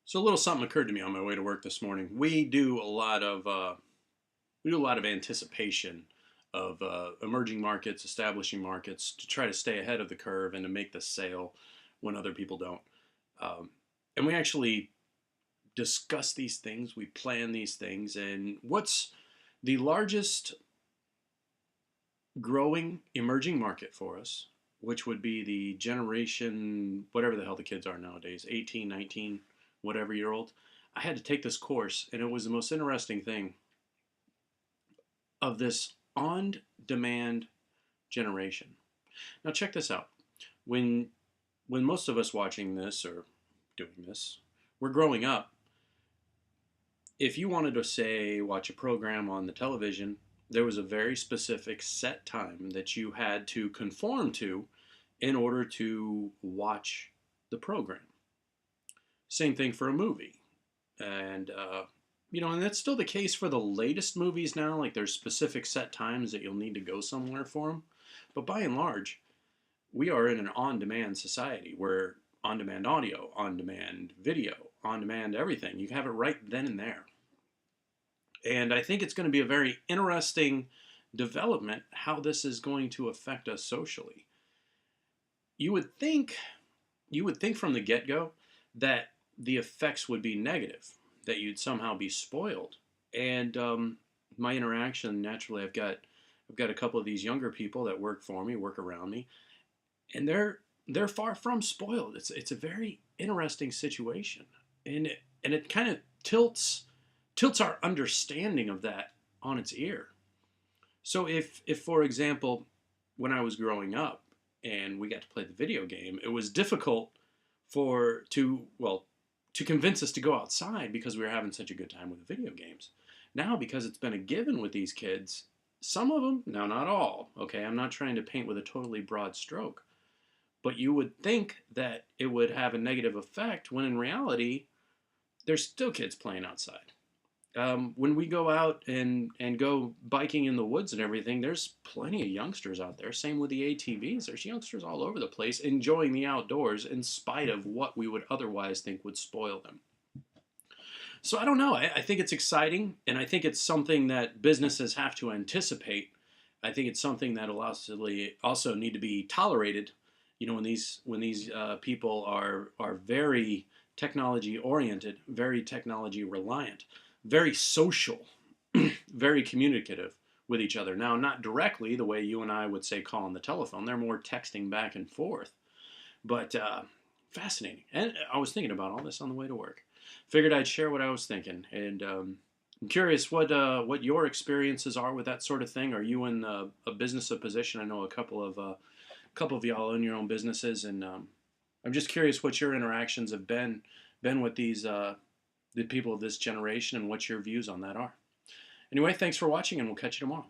So a little something occurred to me on my way to work this morning. We do a lot of anticipation of emerging markets, establishing markets to try to stay ahead of the curve and to make the sale when other people don't. And we actually discuss these things, we plan these things, and what's the largest growing emerging market for us, which would be the generation, whatever the hell the kids are nowadays, 18, 19, whatever year old. I had to take this course, and it was the most interesting thing of this on demand generation. Now, check this out. When, when most of us watching this or doing this, we're growing up, if you wanted to, say, watch a program on the television, there was a very specific set time that you had to conform to in order to watch the program. Same thing for a movie. And that's still the case for the latest movies now. Like, there's specific set times that you'll need to go somewhere for them. But by and large, we are in an on-demand society where on-demand audio, on-demand video, on-demand everything. You have it right then and there. And I think it's going to be a very interesting development how this is going to affect us socially. You would think from the get-go that the effects would be negative, that you'd somehow be spoiled. And my interaction, naturally, I've got a couple of these younger people that work for me, work around me, and they're far from spoiled. It's a very interesting situation, and it kind of tilts our understanding of that on its ear. So if for example, when I was growing up and we got to play the video game, it was difficult to convince us to go outside because we were having such a good time with the video games. Now, because it's been a given with these kids, some of them, now not all, okay, I'm not trying to paint with a totally broad stroke, but you would think that it would have a negative effect when in reality, there's still kids playing outside. When we go out and go biking in the woods and everything, there's plenty of youngsters out there. Same with the ATVs. There's youngsters all over the place enjoying the outdoors in spite of what we would otherwise think would spoil them. So I don't know. I think it's exciting, and I think it's something that businesses have to anticipate. I think it's something that will also need to be tolerated. When these people are very technology oriented, very technology reliant, very social, very communicative with each other. Now, not directly the way you and I would say call on the telephone. They're more texting back and forth. But fascinating. And I was thinking about all this on the way to work. Figured I'd share what I was thinking. And I'm curious what your experiences are with that sort of thing. Are you in a business of position? I know a couple of y'all own your own businesses, and I'm just curious what your interactions have been with these the people of this generation and what your views on that are. Anyway, thanks for watching, and we'll catch you tomorrow.